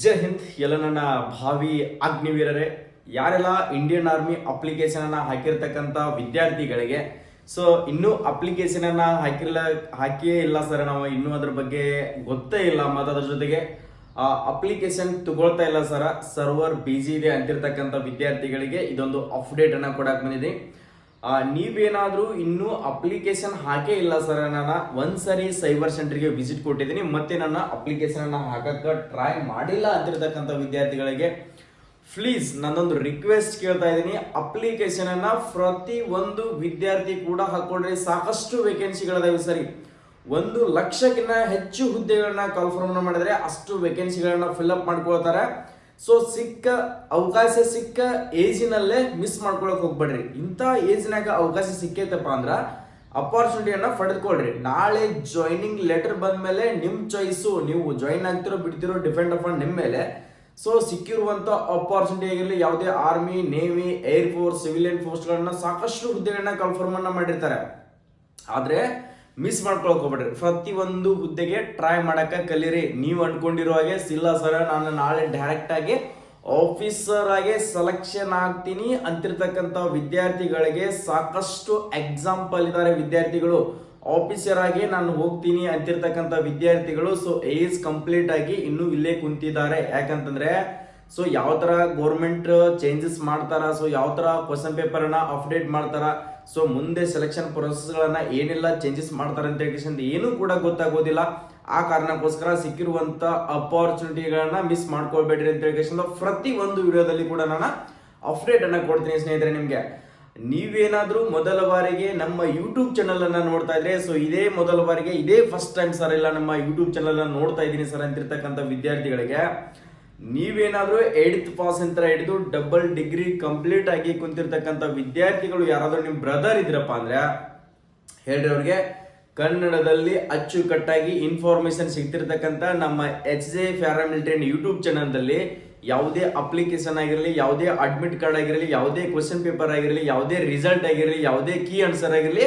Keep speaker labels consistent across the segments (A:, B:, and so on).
A: ಜೈ ಹಿಂದ್ ಎಲ್ಲ ನನ್ನ ಭಾವಿ ಅಗ್ನಿವೀರರೇ, ಯಾರೆಲ್ಲ ಇಂಡಿಯನ್ ಆರ್ಮಿ ಅಪ್ಲಿಕೇಶನ್ ಅನ್ನ ಹಾಕಿರ್ತಕ್ಕಂಥ ವಿದ್ಯಾರ್ಥಿಗಳಿಗೆ ಸೊ ಇನ್ನೂ ಅಪ್ಲಿಕೇಶನ್ ಅನ್ನ ಹಾಕಿಯೇ ಇಲ್ಲ ಸರ್, ನಾವು ಇನ್ನೂ ಅದ್ರ ಬಗ್ಗೆ ಗೊತ್ತೇ ಇಲ್ಲ ಮತ್ತು ಅದ್ರ ಜೊತೆಗೆ ಅಪ್ಲಿಕೇಶನ್ ತಗೊಳ್ತಾ ಇಲ್ಲ ಸರ್, ಸರ್ವರ್ ಬಿಜಿ ಇದೆ ಅಂತಿರ್ತಕ್ಕಂಥ ವಿದ್ಯಾರ್ಥಿಗಳಿಗೆ ಇದೊಂದು ಅಪ್ಡೇಟ್ ಅನ್ನ ಕೊಡಕ್ ಬಂದಿದೆ. ನೀವೇನಾದ್ರೂ ಇನ್ನೂ ಅಪ್ಲಿಕೇಶನ್ ಹಾಕೇ ಇಲ್ಲ ಸರ್, ನಾನು ಒಂದ್ಸರಿ ಸೈಬರ್ ಸೆಂಟರ್ಗೆ ವಿಸಿಟ್ ಕೊಟ್ಟಿದ್ದೀನಿ, ಮತ್ತೆ ನನ್ನ ಅಪ್ಲಿಕೇಶನ್ ಅನ್ನ ಹಾಕಕ್ಕೆ ಟ್ರೈ ಮಾಡಿಲ್ಲ ಅಂತಿರ್ತಕ್ಕಂಥ ವಿದ್ಯಾರ್ಥಿಗಳಿಗೆ ಪ್ಲೀಸ್ ನನ್ನೊಂದು ರಿಕ್ವೆಸ್ಟ್ ಕೇಳ್ತಾ ಇದ್ದೀನಿ. ಅಪ್ಲಿಕೇಶನ್ ಅನ್ನ ಪ್ರತಿ ಒಂದು ವಿದ್ಯಾರ್ಥಿ ಕೂಡ ಹಾಕೊಂಡ್ರೆ ಸಾಕಷ್ಟು ವೇಕೆನ್ಸಿಗಳಿದಾವೆ ಸರಿ. 1,00,000ಕ್ಕಿಂತ ಹೆಚ್ಚು ಹುದ್ದೆಗಳನ್ನ ಕಾಲ್ಫಾರ್ಮ್ ಮಾಡಿದ್ರೆ ಅಷ್ಟು ವೇಕೆನ್ಸಿಗಳನ್ನ ಫಿಲ್ಅಪ್ ಮಾಡ್ಕೊಳ್ತಾರೆ. ಸೊ ಅವಕಾಶ ಸಿಕ್ಕ ಏಜಿನಲ್ಲೇ ಮಿಸ್ ಮಾಡ್ಕೊಳಕ್ ಹೋಗ್ಬೇಡ್ರಿ. ಇಂಥ ಏಜ್ನಾಗ ಅವಕಾಶ ಸಿಕ್ಕೈತಪ್ಪ ಅಂದ್ರ ಅಪಾರ್ಚುನಿಟಿಯನ್ನ ಪಡೆದುಕೊಳ್ರಿ. ನಾಳೆ ಜಾಯ್ನಿಂಗ್ ಲೆಟರ್ ಬಂದ್ಮೇಲೆ ನಿಮ್ ಚಾಯ್ಸು, ನೀವು ಜಾಯಿನ್ ಆಗ್ತಿರೋ ಬಿಡ್ತಿರೋ ಡಿಪೆಂಡ್ ಅಪಾನ್ ನಿಮ್ಮ ಮೇಲೆ. ಸೊ ಸಿಕ್ಕಿರುವಂತ ಅಪಾರ್ಚುನಿಟಿ ಆಗಿರಲಿ, ಯಾವುದೇ army, navy, air force, civilian force ಗಳನ್ನ ಸಾಕಷ್ಟು ಹುದ್ದೆಗಳನ್ನ ಕನ್ಫರ್ಮ್ ಅನ್ನ ಮಾಡಿರ್ತಾರೆ. ಆದ್ರೆ ಮಿಸ್ ಮಾಡ್ಕೊಳಕ್ ಹೋಗ್ಬೇಡ್ರಿ. ಪ್ರತಿ ಒಂದು ಹುದ್ದೆಗೆ ಟ್ರೈ ಮಾಡಕ ಕಲೀರಿ. ನೀವು ಅನ್ಕೊಂಡಿರೋ ಹಾಗೆ ಇಲ್ಲ ಸರ್, ನಾನು ನಾಳೆ ಡೈರೆಕ್ಟ್ ಆಗಿ ಆಫೀಸರ್ ಆಗಿ ಸೆಲೆಕ್ಷನ್ ಆಗ್ತೀನಿ ಅಂತಿರ್ತಕ್ಕಂಥ ವಿದ್ಯಾರ್ಥಿಗಳಿಗೆ ಸಾಕಷ್ಟು ಎಕ್ಸಾಂಪಲ್ ಇದ್ದಾರೆ. ವಿದ್ಯಾರ್ಥಿಗಳು ಆಫೀಸರ್ ಆಗಿ ನಾನು ಹೋಗ್ತೀನಿ ಅಂತಿರ್ತಕ್ಕಂಥ ವಿದ್ಯಾರ್ಥಿಗಳು ಸೊ ಏಜ್ ಕಂಪ್ಲೀಟ್ ಆಗಿ ಇನ್ನೂ ಇಲ್ಲೇ ಕುಂತಿದ್ದಾರೆ. ಯಾಕಂತಂದ್ರೆ ಸೊ ಯಾವ ತರ ಗೌರ್ಮೆಂಟ್ ಚೇಂಜಸ್ ಮಾಡ್ತಾರ, ಸೊ ಯಾವ ತರ ಕ್ವಶನ್ ಪೇಪರ್ ಅನ್ನ ಅಪ್ಡೇಟ್ ಮಾಡ್ತಾರ, ಸೊ ಮುಂದೆ ಸೆಲೆಕ್ಷನ್ ಪ್ರೊಸೆಸ್ ಗಳನ್ನ ಏನೆಲ್ಲ ಚೇಂಜಸ್ ಮಾಡ್ತಾರೆ ಅಂತ ಏನು ಕೂಡ ಗೊತ್ತಾಗೋದಿಲ್ಲ. ಆ ಕಾರಣಕ್ಕೋಸ್ಕರ ಸಿಕ್ಕಿರುವಂತ ಅಪಾರ್ಚುನಿಟಿಗಳನ್ನ ಮಿಸ್ ಮಾಡ್ಕೊಳ್ಬೇಡ್ರಿ ಅಂತ ಹೇಳಿ ಪ್ರತಿ ಒಂದು ವಿಡಿಯೋದಲ್ಲಿ ಕೂಡ ನಾನು ಅಪ್ಡೇಟ್ ಅನ್ನ ಕೊಡ್ತೀನಿ ಸ್ನೇಹಿತರೆ. ನಿಮ್ಗೆ ನೀವೇನಾದ್ರೂ ಮೊದಲ ಬಾರಿಗೆ ನಮ್ಮ ಯೂಟ್ಯೂಬ್ ಚಾನಲ್ ಅನ್ನ ನೋಡ್ತಾ ಇದ್ರೆ, ಸೊ ಇದೇ ಮೊದಲ ಬಾರಿಗೆ, ಇದೇ ಫಸ್ಟ್ ಟೈಮ್ ಸರ್ ಇಲ್ಲ ನಮ್ಮ ಯೂಟ್ಯೂಬ್ ಚಾನಲ್ ಅನ್ನ ನೋಡ್ತಾ ಇದ್ದೀನಿ ಸರ್ ಅಂತಿರ್ತಕ್ಕಂಥ ವಿದ್ಯಾರ್ಥಿಗಳಿಗೆ, ನೀವೇನಾದ್ರೂ 8th ಪಾಸ್ ಅಂತ ಹಿಡಿದು ಡಬಲ್ ಡಿಗ್ರಿ ಕಂಪ್ಲೀಟ್ ಆಗಿ ಕುಂತಿರ್ತಕ್ಕಂಥ ವಿದ್ಯಾರ್ಥಿಗಳು ಯಾರಾದ್ರೂ ನಿಮ್ ಬ್ರದರ್ ಇದ್ರಪ್ಪ ಅಂದ್ರೆ ಹೇಳ್ರಿ ಅವ್ರಿಗೆ ಕನ್ನಡದಲ್ಲಿ ಅಚ್ಚುಕಟ್ಟಾಗಿ ಇನ್ಫಾರ್ಮೇಶನ್ ಸಿಗ್ತಿರ್ತಕ್ಕಂಥ ನಮ್ಮ HJ ಪ್ಯಾರಾಮಿಲಿಟರಿ ಯೂಟ್ಯೂಬ್ ಚಾನಲ್ದಲ್ಲಿ ಯಾವುದೇ ಅಪ್ಲಿಕೇಶನ್ ಆಗಿರಲಿ, ಯಾವುದೇ ಅಡ್ಮಿಟ್ ಕಾರ್ಡ್ ಆಗಿರಲಿ, ಯಾವುದೇ ಕ್ವಶನ್ ಪೇಪರ್ ಆಗಿರಲಿ, ಯಾವುದೇ ರಿಸಲ್ಟ್ ಆಗಿರಲಿ, ಯಾವುದೇ ಕೀ ಆನ್ಸರ್ ಆಗಿರಲಿ,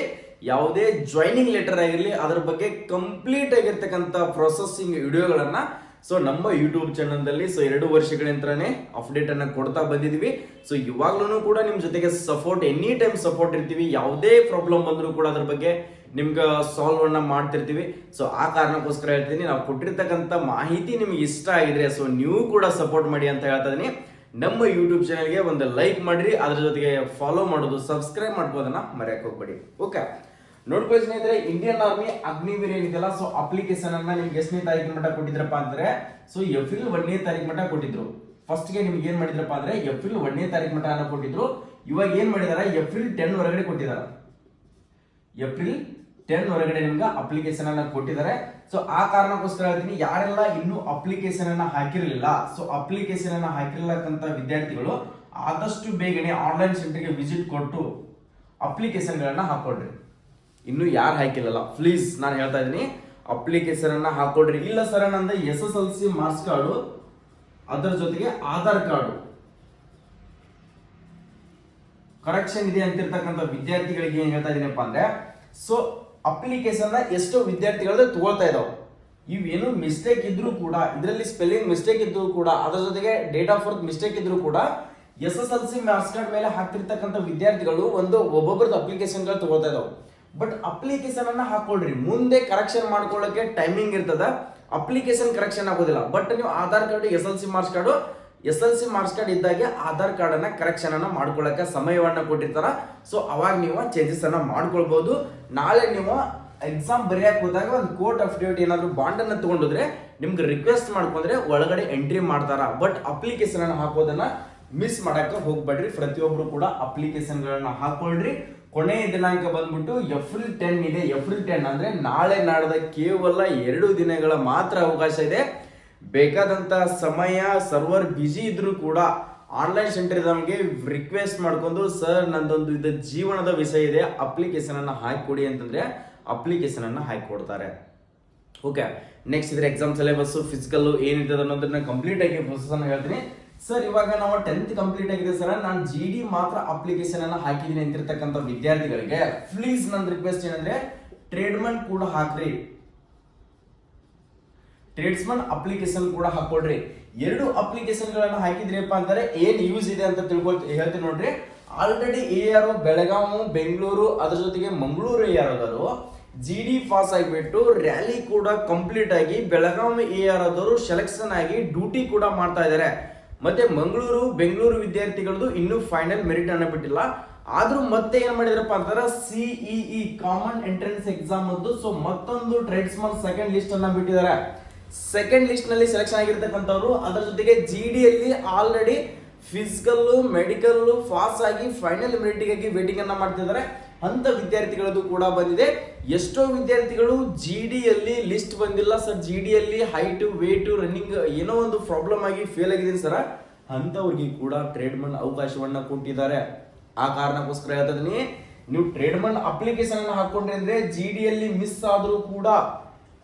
A: ಯಾವುದೇ ಜಾಯ್ನಿಂಗ್ ಲೆಟರ್ ಆಗಿರಲಿ, ಅದ್ರ ಬಗ್ಗೆ ಕಂಪ್ಲೀಟ್ ಆಗಿರ್ತಕ್ಕಂಥ ಪ್ರೊಸೆಸಿಂಗ್ ವಿಡಿಯೋಗಳನ್ನ ಸೊ ನಮ್ಮ ಯೂಟ್ಯೂಬ್ ಚಾನಲ್ದಲ್ಲಿ ಸೊ 2 ವರ್ಷಗಳಿಂದನೇ ಅಪ್ಡೇಟ್ ಅನ್ನ ಕೊಡ್ತಾ ಬಂದಿದ್ವಿ. ಸೊ ಇವಾಗ್ಲೂ ಕೂಡ ನಿಮ್ ಜೊತೆಗೆ ಸಪೋರ್ಟ್, ಎನಿ ಟೈಮ್ ಸಪೋರ್ಟ್ ಇರ್ತೀವಿ. ಯಾವುದೇ ಪ್ರಾಬ್ಲಮ್ ಬಂದರೂ ಕೂಡ ಅದ್ರ ಬಗ್ಗೆ ನಿಮ್ಗೆ ಸಾಲ್ವ್ ಅನ್ನ ಮಾಡ್ತಿರ್ತೀವಿ. ಸೊ ಆ ಕಾರಣಕ್ಕೋಸ್ಕರ ಹೇಳ್ತೀನಿ, ನಾವು ಕೊಟ್ಟಿರ್ತಕ್ಕಂಥ ಮಾಹಿತಿ ನಿಮ್ಗೆ ಇಷ್ಟ ಆಗಿದ್ರೆ ಸೊ ನೀವು ಕೂಡ ಸಪೋರ್ಟ್ ಮಾಡಿ ಅಂತ ಹೇಳ್ತಾ ಇದೀನಿ. ನಮ್ಮ ಯೂಟ್ಯೂಬ್ ಚಾನಲ್ಗೆ ಒಂದು ಲೈಕ್ ಮಾಡಿರಿ, ಅದ್ರ ಜೊತೆಗೆ ಫಾಲೋ ಮಾಡೋದು, ಸಬ್ಸ್ಕ್ರೈಬ್ ಮಾಡ್ಕೋದನ್ನ ಮರೆಯಕ್ಕೆ ಹೋಗ್ಬೇಡಿ. ಓಕೆ, ನೋಡ್ಕೊಳ್ಳಿ ಸ್ನೇಹಿತರೆ, ಇಂಡಿಯನ್ ಆರ್ಮಿ ಅಗ್ನಿವೀರ್ ಏನಿದೆಯಲ್ಲ ಸೊ ಅಪ್ಲಿಕೇಶನ್ ಅನ್ನ ನಿಮ್ಗೆ ಎಷ್ಟನೇ ತಾರೀಕಿನ ಮಟ್ಟ ಕೊಟ್ಟಿದ್ರಪ್ಪ ಅಂದ್ರೆ ಸೊ ಏಪ್ರಿಲ್ 1ನೇ ತಾರೀಕು ಮಟ್ಟ ಕೊಟ್ಟಿದ್ರು. ಫಸ್ಟ್ ಗೆ ನಿಮ್ಗೆ ಏನ್ ಮಾಡಿದ್ರಪ್ಪ ಅಂದ್ರೆ ಏಪ್ರಿಲ್ 1ನೇ ತಾರೀಕು ಮಟ್ಟ ಅನ್ನ ಕೊಟ್ಟಿದ್ರು. ಇವಾಗ ಏನ್ ಮಾಡಿದಾರೆ, ಏಪ್ರಿಲ್ 10 ಹೊರಗಡೆ ಕೊಟ್ಟಿದ್ದಾರೆ. ಏಪ್ರಿಲ್ 10 ಹೊರಗಡೆ ನಿಮ್ಗೆ ಅಪ್ಲಿಕೇಶನ್ ಅನ್ನ ಕೊಟ್ಟಿದ್ದಾರೆ. ಸೊ ಆ ಕಾರಣಕ್ಕೋಸ್ಕರ ಹೇಳ್ತೀನಿ, ಯಾರೆಲ್ಲ ಇನ್ನೂ ಅಪ್ಲಿಕೇಶನ್ ಅನ್ನ ಹಾಕಿರಲಿಲ್ಲ, ಸೊ ಅಪ್ಲಿಕೇಶನ್ ಅನ್ನ ಹಾಕಿರ್ಲಕ್ಕಂತ ವಿದ್ಯಾರ್ಥಿಗಳು ಆದಷ್ಟು ಬೇಗನೆ ಆನ್ಲೈನ್ ಸೆಂಟರ್ಗೆ ವಿಸಿಟ್ ಕೊಟ್ಟು ಅಪ್ಲಿಕೇಶನ್ ಗಳನ್ನ ಹಾಕೊಳ್ರಿ. ಇನ್ನು ಯಾರು ಹಾಕಿಲ್ಲಲ್ಲ ಪ್ಲೀಸ್ ನಾನು ಹೇಳ್ತಾ ಇದೀನಿ, ಅಪ್ಲಿಕೇಶನ್ ಅನ್ನ ಹಾಕೊಡ್ರಿ. ಇಲ್ಲ ಸರ್ ನಂದು SSLC ಮಾರ್ಕ್ಸ್ ಕಾರ್ಡು, ಅದರ ಜೊತೆಗೆ ಆಧಾರ್ ಕಾರ್ಡು ಕರೆಕ್ಷನ್ ಇದೆ ಅಂತಿರ್ತಕ್ಕಂಥ ವಿದ್ಯಾರ್ಥಿಗಳಿಗೆ ಏನ್ ಹೇಳ್ತಾ ಇದೀನಪ್ಪ ಅಂದ್ರೆ ಸೊ ಅಪ್ಲಿಕೇಶನ್ ಎಷ್ಟೋ ವಿದ್ಯಾರ್ಥಿಗಳದ್ದು ತಗೊಳ್ತಾ ಇದಾವೆ. ಇವೇನು ಮಿಸ್ಟೇಕ್ ಇದ್ರೂ ಕೂಡ, ಇದರಲ್ಲಿ ಸ್ಪೆಲ್ಲಿಂಗ್ ಮಿಸ್ಟೇಕ್ ಇದ್ರೂ ಕೂಡ, ಅದರ ಜೊತೆಗೆ ಡೇಟ್ ಆಫ್ ಬರ್ತ್ ಮಿಸ್ಟೇಕ್ ಇದ್ರೂ ಕೂಡ SSLC ಮಾರ್ಕ್ಸ್ ಕಾರ್ಡ್ ಮೇಲೆ ಹಾಕ್ತಿರ್ತಕ್ಕಂಥ ವಿದ್ಯಾರ್ಥಿಗಳು ಒಬ್ಬೊಬ್ಬರದ್ದು ಅಪ್ಲಿಕೇಶನ್ ಗಳು ತಗೊಳ್ತಾ ಇದಾವೆ. ಬಟ್ ಅಪ್ಲಿಕೇಶನ್ ಅನ್ನ ಹಾಕೊಳ್ರಿ, ಮುಂದೆ ಕರೆಕ್ಷನ್ ಮಾಡ್ಕೊಳ್ಳಕ್ಕೆ ಟೈಮಿಂಗ್ ಇರ್ತದ, ಅಪ್ಲಿಕೇಶನ್ ಕರೆಕ್ಷನ್ ಆಗೋದಿಲ್ಲ. ಬಟ್ ನೀವು Aadhaar card, SSLC marks card ಇದ್ದಾಗೆ ಆಧಾರ್ ಕಾರ್ಡ್ ಅನ್ನ ಕರೆಕ್ಷನ್ ಅನ್ನ ಮಾಡ್ಕೊಳ್ಳಕ್ಕೆ ಸಮಯವನ್ನ ಕೊಟ್ಟಿರ್ತಾರ. ಸೊ ಅವಾಗ ನೀವು ಚೇಂಜಸ್ ಅನ್ನ ಮಾಡ್ಕೊಳ್ಬಹುದು. ನಾಳೆ ನೀವು ಎಕ್ಸಾಮ್ ಬರೆಯಕ್ ಹೋದಾಗ ಒಂದು ಕೋರ್ಟ್ ಅಫಿಡೇವಿಟ್ ಏನಾದ್ರು ಬಾಂಡ್ ಅನ್ನ ತಗೊಂಡಿದ್ರೆ ನಿಮ್ಗೆ ರಿಕ್ವೆಸ್ಟ್ ಮಾಡ್ಕೊಂಡ್ರೆ ಒಳಗಡೆ ಎಂಟ್ರಿ ಮಾಡ್ತಾರ. ಬಟ್ ಅಪ್ಲಿಕೇಶನ್ ಅನ್ನ ಹಾಕೋದನ್ನ ಮಿಸ್ ಮಾಡಕ್ಕೆ ಹೋಗ್ಬೇಡ್ರಿ. ಪ್ರತಿಯೊಬ್ರು ಕೂಡ ಅಪ್ಲಿಕೇಶನ್ ಗಳನ್ನ ಹಾಕೊಳ್ರಿ. ಕೊನೆಯ ದಿನಾಂಕ ಬಂದ್ಬಿಟ್ಟು ಏಪ್ರಿಲ್ 10 ಇದೆ. ಏಪ್ರಿಲ್ 10 ಅಂದ್ರೆ ನಾಳೆ ನಾಡ್ದ ಕೇವಲ 2 ದಿನಗಳ ಮಾತ್ರ ಅವಕಾಶ ಇದೆ. ಬೇಕಾದಂತ ಸಮಯ, ಸರ್ವರ್ ಬಿಜಿ ಇದ್ರೂ ಕೂಡ ಆನ್ಲೈನ್ ಸೆಂಟರ್ ನಮಗೆ ರಿಕ್ವೆಸ್ಟ್ ಮಾಡ್ಕೊಂಡು ಸರ್ ನಂದೊಂದು ಇದು ಜೀವನದ ವಿಷಯ ಇದೆ, ಅಪ್ಲಿಕೇಶನ್ ಅನ್ನ ಹಾಕಿಕೊಡಿ ಅಂತಂದ್ರೆ ಅಪ್ಲಿಕೇಶನ್ ಅನ್ನ ಹಾಕಿ ಕೊಡ್ತಾರೆ. ಓಕೆ, ನೆಕ್ಸ್ಟ್ ಇದ್ರೆ ಎಕ್ಸಾಮ್ ಸಿಲೆಬಸ್, ಫಿಸಿಕಲ್ ಏನಿದೆ ಅನ್ನೋದನ್ನ ಕಂಪ್ಲೀಟ್ ಆಗಿ ಪ್ರೊಸೆಸ್ ಅನ್ನ ಹೇಳ್ತೀನಿ. ಸರ್ ಇವಾಗ ನಾವು 10th ಕಂಪ್ಲೀಟ್ ಆಗಿದೆ ಸರ್, ನಾನು GD ಮಾತ್ರ ಅಪ್ಲಿಕೇಶನ್ ಅನ್ನ ಹಾಕಿದೀನಿ ಅಂತಿರ್ತಕ್ಕಂಥ ವಿದ್ಯಾರ್ಥಿಗಳಿಗೆ ಪ್ಲೀಸ್ ನನ್ನ ರಿಕ್ವೆಸ್ಟ್ ಏನಂದ್ರೆ ಟ್ರೇಡ್ಮನ್ ಕೂಡ ಹಾಕ್ರಿ. ಟ್ರೇಡ್ಸ್ಮನ್ ಅಪ್ಲಿಕೇಶನ್ ಕೂಡ ಹಾಕೊಳ್ರಿ. ಎರಡು ಅಪ್ಲಿಕೇಶನ್ ಗಳನ್ನ ಹಾಕಿದ್ರಿಪ್ಪ ಅಂತಾರೆ ಏನ್ ಯೂಸ್ ಇದೆ ಅಂತ ಹೇಳ್ತೀನಿ ನೋಡ್ರಿ. ಆಲ್ರೆಡಿ AR ಬೆಳಗಾವಿ, ಬೆಂಗಳೂರು, ಅದ್ರ ಜೊತೆಗೆ ಮಂಗಳೂರು AR ಆದವರು GD ಪಾಸ್ ಆಗಿಬಿಟ್ಟು ರ್ಯಾಲಿ ಕೂಡ ಕಂಪ್ಲೀಟ್ ಆಗಿ ಬೆಳಗಾವಿ AR ಆದವರು ಸೆಲೆಕ್ಷನ್ ಆಗಿ ಡ್ಯೂಟಿ ಕೂಡ ಮಾಡ್ತಾ ಇದ್ದಾರೆ. ಮತ್ತೆ ಮಂಗಳೂರು, ಬೆಂಗಳೂರು ವಿದ್ಯಾರ್ಥಿಗಳದ್ದು ಇನ್ನೂ ಫೈನಲ್ ಮೆರಿಟ್ ಅನ್ನ ಬಿಟ್ಟಿಲ್ಲ. ಆದ್ರೂ ಮತ್ತೆ ಏನ್ ಮಾಡಿದ್ರಪ್ಪ ಅಂತಾರ CEE ಕಾಮನ್ ಎಂಟ್ರೆನ್ಸ್ ಎಕ್ಸಾಮ್ ಅದು ಸೊ ಮತ್ತೊಂದು ಟ್ರೇಡ್ಸ್ಮನ್ ಸೆಕೆಂಡ್ ಲಿಸ್ಟ್ ಅನ್ನ ಬಿಟ್ಟಿದ್ದಾರೆ. ಸೆಕೆಂಡ್ ಲಿಸ್ಟ್ ನಲ್ಲಿ ಸೆಲೆಕ್ಷನ್ ಆಗಿರ್ತಕ್ಕಂಥವ್ರು, ಅದರ ಜೊತೆಗೆ GD ಅಲ್ಲಿ ಆಲ್ರೆಡಿ ಫಿಸಿಕಲ್, ಮೆಡಿಕಲ್ ಪಾಸ್ ಆಗಿ ಫೈನಲ್ ಮೆರಿಟ್ಗಾಗಿ ವೇಟಿಂಗ್ ಅನ್ನ ಮಾಡ್ತಿದ್ದಾರೆ. ಅಂತ ವಿದ್ಯಾರ್ಥಿಗಳದ್ದು ಕೂಡ ಬಂದಿದೆ. ಎಷ್ಟೋ ವಿದ್ಯಾರ್ಥಿಗಳು GD ಅಲ್ಲಿ ಲಿಸ್ಟ್ ಬಂದಿಲ್ಲ ಸರ್, GD ಅಲ್ಲಿ ಹೈಟ್, ವೇಟ್, ರನ್ನಿಂಗ್ ಏನೋ ಒಂದು ಪ್ರಾಬ್ಲಮ್ ಆಗಿ ಫೇಲ್ ಆಗಿದ್ದೀನಿ ಸರ್, ಅಂತವ್ರಿಗೆ ಕೂಡ ಟ್ರೇಡ್ಮನ್ ಅವಕಾಶವನ್ನ ಕೊಟ್ಟಿದ್ದಾರೆ. ಆ ಕಾರಣಕ್ಕೋಸ್ಕರ ಹೇಳ್ತಿದ್ದೀನಿ, ನೀವು ಟ್ರೇಡ್ಮನ್ ಅಪ್ಲಿಕೇಶನ್ ಅನ್ನ ಹಾಕೊಂಡ್ರಿ ಅಂದ್ರೆ GD ಅಲ್ಲಿ ಮಿಸ್ ಆದ್ರೂ ಕೂಡ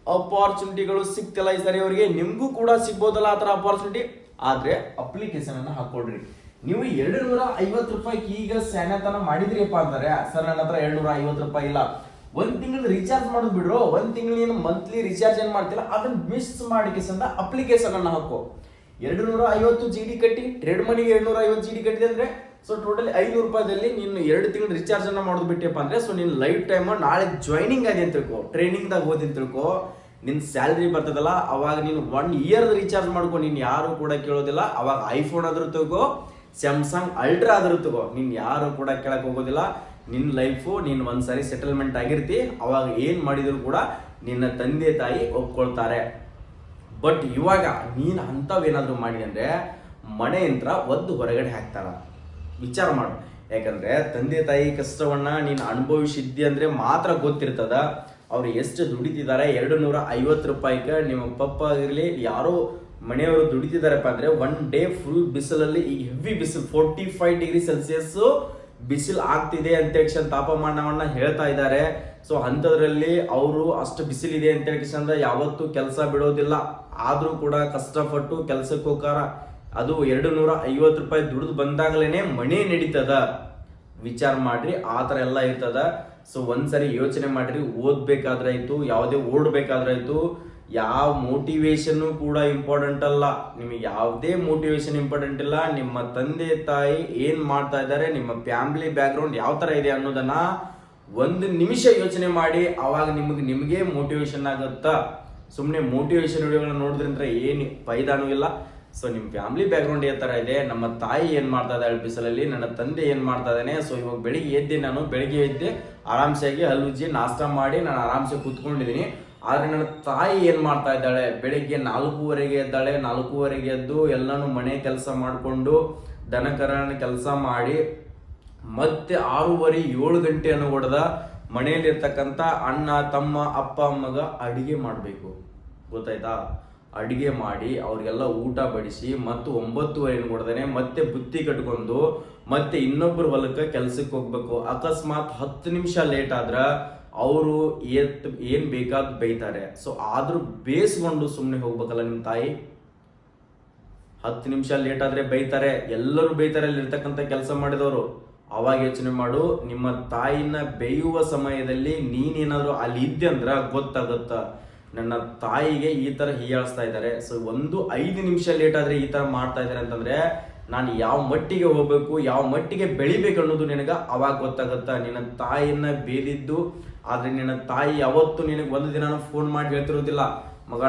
A: ಅಪಾರ್ಚುನಿಟಿಗಳು ಸಿಗ್ತಿಲ್ಲ ಈ ಸರಿ ಅವರಿಗೆ. ನಿಮ್ಗೂ ಕೂಡ ಸಿಗ್ಬೋದಲ್ಲ ಆ ತರ ಅಪಾರ್ಚುನಿಟಿ, ಆದ್ರೆ ಅಪ್ಲಿಕೇಶನ್ ಅನ್ನ ಹಾಕೊಡ್ರಿ. ನೀವು 250 ರೂಪಾಯಿ ಈಗ ಸ್ಯಾನತನ ಮಾಡಿದ್ರಿಪ್ಪ ಅಂತಾರೆ ಸರ್, ನನ್ನ ಹತ್ರ 250 ರೂಪಾಯಿ ಇಲ್ಲ, ಒಂದ್ ತಿಂಗಳು ರೀಚಾರ್ಜ್ ಮಾಡೋದು ಬಿಡ್ರು, ಒಂದ್ ತಿಂಗಳು ನೀನು ಮಂತ್ಲಿ ರೀಚಾರ್ಜ್ ಏನ್ ಮಾಡ್ತಿಲ್ಲ ಅದನ್ನ ಮಿಸ್ ಮಾಡಿ ಅಪ್ಲಿಕೇಶನ್ ಅನ್ನ ಹಾಕೋ. 250 GD ಕಟ್ಟಿ, ಟ್ರೇಡ್ ಮನಿಗೆ 250 GD ಕಟ್ಟಿದೆ ಅಂದ್ರೆ ಸೊ ಟೋಟಲಿ 500 ರೂಪಾಯಿದಲ್ಲಿ ನೀನು 2 ತಿಂಗಳು ರೀಚಾರ್ಜ್ ಅನ್ನ ಮಾಡೋದು ಬಿಟ್ಟಿಯಪ್ಪ ಅಂದ್ರೆ ಸೊ ನೀನ್ ಲೈಫ್ ಟೈಮ್ ನಾಳೆ ಜಾಯ್ನಿಂಗ್ ಆಗಿ ಅಂತ ತಿಳ್ಕೊ, ಟ್ರೈನಿಂಗ್ ದಾಗ ಹೋದಿ ಅಂತ ತಿಳ್ಕೊ, ನಿನ್ ಸ್ಯಾಲ್ರಿ ಬರ್ತದಲ್ಲ ಅವಾಗ ನೀನು 1 ಇಯರ್ ರೀಚಾರ್ಜ್ ಮಾಡ್ಕೊ, ನೀನ್ ಯಾರು ಕೂಡ ಕೇಳೋದಿಲ್ಲ. ಅವಾಗ ಐಫೋನ್ ಆದ್ರೂ ತಗೋ, ಸ್ಯಾಮ್ಸಂಗ್ ಅಲ್ಟ್ರಾ ಆದ್ರೂ ತಗೋ, ನೀನ್ ಯಾರು ಕೂಡ ಕೇಳಕ್ ಹೋಗೋದಿಲ್ಲ. ನಿನ್ ಲೈಫು ನೀನ್ ಒಂದ್ಸರಿ ಸೆಟಲ್ಮೆಂಟ್ ಆಗಿರ್ತಿ, ಅವಾಗ ಏನ್ ಮಾಡಿದ್ರು ಕೂಡ ನಿನ್ನ ತಂದೆ ತಾಯಿ ಒಪ್ಕೊಳ್ತಾರೆ. ಬಟ್ ಇವಾಗ ನೀನ್ ಅಂತವೇನಾದ್ರೂ ಮಾಡಿ ಅಂದ್ರೆ ಮನೆ ಯಂತ್ರ ಒದ್ದು ಹೊರಗಡೆ ಹಾಕ್ತಾರ. ವಿಚಾರ ಮಾಡು, ಯಾಕಂದ್ರೆ ತಂದೆ ತಾಯಿ ಕಷ್ಟವನ್ನ ನೀನ್ ಅನುಭವಿಸಿದ್ದಿ ಅಂದ್ರೆ ಮಾತ್ರ ಗೊತ್ತಿರ್ತದ ಅವ್ರು ಎಷ್ಟು ದುಡಿತಿದ್ದಾರೆ. 250 ರೂಪಾಯಿಗೆ ನಿಮ್ಮ ಪಪ್ಪ ಆಗಿರ್ಲಿ ಯಾರೋ ಮನೆಯವರು ದುಡಿತಿದಾರಪ್ಪ ಅಂದ್ರೆ 1 ಡೇ ಫುಲ್ ಬಿಸಿಲಲ್ಲಿ, ಈ ಹೆವಿ ಬಿಸಿಲು 45 ಡಿಗ್ರಿ ಸೆಲ್ಸಿಯಸ್ ಬಿಸಿಲು ಆಗ್ತಿದೆ ಅಂತ ಹೇಳಿ ತಾಪಮಾನವನ್ನ ಹೇಳ್ತಾ ಇದ್ದಾರೆ. ಸೊ ಅಂತದ್ರಲ್ಲಿ ಅವರು ಅಷ್ಟು ಬಿಸಿಲಿದೆ ಅಂತ ಹೇಳಿ ಯಾವತ್ತೂ ಕೆಲಸ ಬಿಡೋದಿಲ್ಲ, ಆದ್ರೂ ಕೂಡ ಕಷ್ಟಪಟ್ಟು ಕೆಲ್ಸಕ್ಕೆ ಹೋಗಾರ. ಅದು 250 ರೂಪಾಯಿ ದುಡಿದು ಬಂದಾಗ್ಲೇನೆ ಮನೆ ನಡೀತದ. ವಿಚಾರ ಮಾಡ್ರಿ, ಆ ತರ ಎಲ್ಲ ಇರ್ತದ. ಸೊ ಒಂದ್ಸರಿ ಯೋಚನೆ ಮಾಡ್ರಿ, ಓದ್ಬೇಕಾದ್ರಾಯ್ತು, ಯಾವುದೇ ಓಡ್ಬೇಕಾದ್ರಾಯ್ತು, ಯಾವ ಮೋಟಿವೇಶನ್ ಕೂಡ ಇಂಪಾರ್ಟೆಂಟ್ ಅಲ್ಲ. ನಿಮಗೆ ಯಾವುದೇ ಮೋಟಿವೇಶನ್ ಇಂಪಾರ್ಟೆಂಟ್ ಇಲ್ಲ. ನಿಮ್ಮ ತಂದೆ ತಾಯಿ ಏನ್ ಮಾಡ್ತಾ ಇದ್ದಾರೆ, ನಿಮ್ಮ ಫ್ಯಾಮಿಲಿ ಬ್ಯಾಕ್ ಗ್ರೌಂಡ್ ಯಾವ ತರ ಇದೆ ಅನ್ನೋದನ್ನ 1 ನಿಮಿಷ ಯೋಚನೆ ಮಾಡಿ, ಅವಾಗ ನಿಮಗೆ ಮೋಟಿವೇಶನ್ ಆಗುತ್ತಾ. ಸುಮ್ಮನೆ ಮೋಟಿವೇಶನ್ ವಿಡಿಯೋಗಳನ್ನ ನೋಡಿದ್ರಿಂದ ಏನು ಫೈದಾನೂ ಇಲ್ಲ. ಸೊ ನಿಮ್ಮ ಫ್ಯಾಮಿಲಿ ಬ್ಯಾಕ್ ಗ್ರೌಂಡ್ ಯಾವ ತರ ಇದೆ, ನಮ್ಮ ತಾಯಿ ಏನ್ ಮಾಡ್ತಾ ಇದ್ದಾಳೆ ಬಿಸಿಲಲ್ಲಿ, ನನ್ನ ತಂದೆ ಏನ್ ಮಾಡ್ತಾ ಇದ್ದಾನೆ. ಸೊ ಇವಾಗ ಬೆಳಿಗ್ಗೆ ಎದ್ದೆ ಆರಾಮ್ಸಾಗಿ ಹಲ್ಲುಜ್ಜಿ ನಾಷ್ಟ ಮಾಡಿ ನಾನು ಆರಾಮ್ಸೆ ಕೂತ್ಕೊಂಡಿದ್ದೀನಿ. ಆದ್ರೆ ನನ್ನ ತಾಯಿ ಏನ್ ಮಾಡ್ತಾ ಇದ್ದಾಳೆ, ಬೆಳಿಗ್ಗೆ 4:15 ಎದ್ದಾಳೆ, 4:15 ಎದ್ದು ಎಲ್ಲಾನು ಮನೆ ಕೆಲಸ ಮಾಡಿಕೊಂಡು ದನಕರನ ಕೆಲಸ ಮಾಡಿ ಮತ್ತೆ 6:30 7 ಗಂಟೆಯನ್ನು ಹೊಡೆದ ಮನೆಯಲ್ಲಿರ್ತಕ್ಕಂಥ ಅಣ್ಣ ತಮ್ಮ ಅಪ್ಪ ಅಮ್ಮಗ ಅಡಿಗೆ ಮಾಡಬೇಕು. ಗೊತ್ತಾಯ್ತಾ? ಅಡಿಗೆ ಮಾಡಿ ಅವ್ರಿಗೆಲ್ಲ ಊಟ ಬಡಿಸಿ ಮತ್ತು 9:30 ಹೊಡೆದೇನೆ ಮತ್ತೆ ಬುತ್ತಿ ಕಟ್ಕೊಂಡು ಮತ್ತೆ ಇನ್ನೊಬ್ಬರ ಹೊಲಕ್ಕೆ ಕೆಲ್ಸಕ್ಕೆ ಹೋಗ್ಬೇಕು. ಅಕಸ್ಮಾತ್ 10 ನಿಮಿಷ ಲೇಟ್ ಆದ್ರ ಅವರು ಏನ್ ಬೇಕಾದ್ ಬೈತಾರೆ. ಸೊ ಆದ್ರೂ ಬೇಸ್ಕೊಂಡು ಸುಮ್ಮನೆ ಹೋಗ್ಬೇಕಲ್ಲ ನಿಮ್ಮ ತಾಯಿ. 10 ನಿಮಿಷ ಲೇಟ್ ಆದ್ರೆ ಬೈತಾರೆ, ಎಲ್ಲರೂ ಬೈತಾರೆ ಅಲ್ಲಿರ್ತಕ್ಕಂಥ ಕೆಲಸ ಮಾಡಿದವರು. ಅವಾಗ ಯೋಚನೆ ಮಾಡು, ನಿಮ್ಮ ತಾಯಿನ ಬೇಯುವ ಸಮಯದಲ್ಲಿ ನೀನೇನಾದ್ರು ಅಲ್ಲಿ ಇದ್ದೆ ಅಂದ್ರ ಗೊತ್ತಾಗುತ್ತ ನನ್ನ ತಾಯಿಗೆ ಈ ತರ ಹೀಯಾಳಿಸ್ತಾ ಇದ್ದಾರೆ. ಸೊ 5 ನಿಮಿಷ ಲೇಟ್ ಆದ್ರೆ ಈ ತರ ಮಾಡ್ತಾ ಇದಾರೆ ಅಂತಂದ್ರೆ ನಾನು ಯಾವ ಮಟ್ಟಿಗೆ ಹೋಗ್ಬೇಕು, ಯಾವ ಮಟ್ಟಿಗೆ ಬೆಳಿಬೇಕು ಅನ್ನೋದು ನಿನಗ ಅವಾಗ ಗೊತ್ತಾಗುತ್ತ. ನಿನ್ನ ತಾಯಿಯನ್ನ ಬೇದಿದ್ದು, ಆದ್ರೆ ನಿನ್ನ ತಾಯಿ ಯಾವತ್ತು ನಿನಗೆ ಒಂದು ದಿನ ಫೋನ್ ಮಾಡಿ ಹೇಳ್ತಿರೋದಿಲ್ಲ, ಮಗ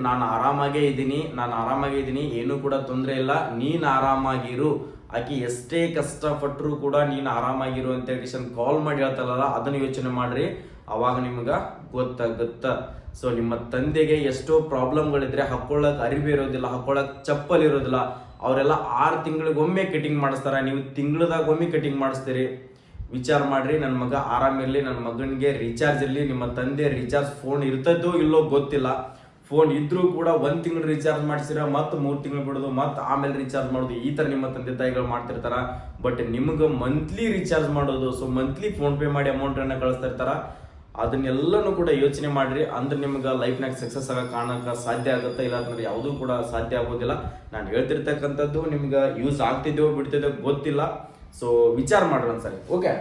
A: ನಾನು ಆರಾಮಾಗೇ ಇದ್ದೀನಿ, ಏನೂ ಕೂಡ ತೊಂದರೆ ಇಲ್ಲ, ನೀನ್ ಆರಾಮಾಗಿರು, ಆಕಿ ಎಷ್ಟೇ ಕಷ್ಟಪಟ್ಟರು ಕೂಡ ನೀನು ಆರಾಮಾಗಿರು ಅಂತ ಹೇಳಿ ಕಾಲ್ ಮಾಡಿ ಹೇಳ್ತಾರಲ್ಲ, ಅದನ್ನ ಯೋಚನೆ ಮಾಡ್ರಿ, ಅವಾಗ ನಿಮ್ಗ ಗೊತ್ತಾಗುತ್ತ. ಸೊ ನಿಮ್ಮ ತಂದೆಗೆ ಎಷ್ಟೋ ಪ್ರಾಬ್ಲಮ್ಗಳಿದ್ರೆ ಹಾಕೊಳ್ಳಕ್ ಅರಿವಿ ಇರೋದಿಲ್ಲ, ಹಾಕೊಳ್ಳಕ್ ಚಪ್ಪಲ್ ಇರೋದಿಲ್ಲ, ಅವರೆಲ್ಲ 6 ತಿಂಗಳಿಗೊಮ್ಮೆ ಕಟಿಂಗ್ ಮಾಡಿಸ್ತಾರ, ನೀವು ತಿಂಗಳದಾಗ ಒಮ್ಮೆ ಕಟಿಂಗ್ ಮಾಡಿಸ್ತೀರಿ. ವಿಚಾರ ಮಾಡ್ರಿ, ನನ್ನ ಮಗ ಆರಾಮಿರ್ಲಿ, ನನ್ನ ಮಗನಿಗೆ ರೀಚಾರ್ಜ್ ಇರ್ಲಿ. ನಿಮ್ಮ ತಂದೆ ರೀಚಾರ್ಜ್ ಫೋನ್ ಇರ್ತದೋ ಇಲ್ಲೋ ಗೊತ್ತಿಲ್ಲ, ಫೋನ್ ಇದ್ರೂ ಕೂಡ 1 ತಿಂಗಳು ರೀಚಾರ್ಜ್ ಮಾಡಿಸಿರ ಮತ್ತೆ 3 ತಿಂಗಳು ಬಿಡೋದು, ಮತ್ತೆ ಆಮೇಲೆ ರೀಚಾರ್ಜ್ ಮಾಡೋದು, ಈ ತರ ನಿಮ್ಮ ತಂದೆ ತಾಯಿಗಳು ಮಾಡ್ತಿರ್ತಾರ. ಬಟ್ ನಿಮ್ಗೆ ಮಂತ್ಲಿ ರೀಚಾರ್ಜ್ ಮಾಡೋದು, ಸೊ ಮಂತ್ಲಿ ಫೋನ್ ಪೇ ಮಾಡಿ ಅಮೌಂಟ್ ಅನ್ನ ಕಳಿಸ್ತಾ ಇರ್ತಾರ. ಅದನ್ನೆಲ್ಲನೂ ಕೂಡ ಯೋಚನೆ ಮಾಡ್ರಿ, ಅಂದ್ರೆ ನಿಮ್ಗೆ ಲೈಫ್ನಾಗ ಸಕ್ಸಸ್ ಆಗಕ್ಕೆ ಕಾಣಕ್ಕೆ ಸಾಧ್ಯ ಆಗುತ್ತೆ. ಇಲ್ಲ ಅಂತಂದ್ರೆ ಯಾವುದೂ ಕೂಡ ಸಾಧ್ಯ ಆಗೋದಿಲ್ಲ. ನಾನು ಹೇಳ್ತಿರ್ತಕ್ಕಂಥದ್ದು ನಿಮ್ಗೆ ಯೂಸ್ ಆಗ್ತಿದ್ದೋ ಬಿಡ್ತಿದ್ದೋ ಗೊತ್ತಿಲ್ಲ. ಸೊ ವಿಚಾರ ಮಾಡ್ರಿ ಒಂದ್ಸರಿ. ಓಕೆ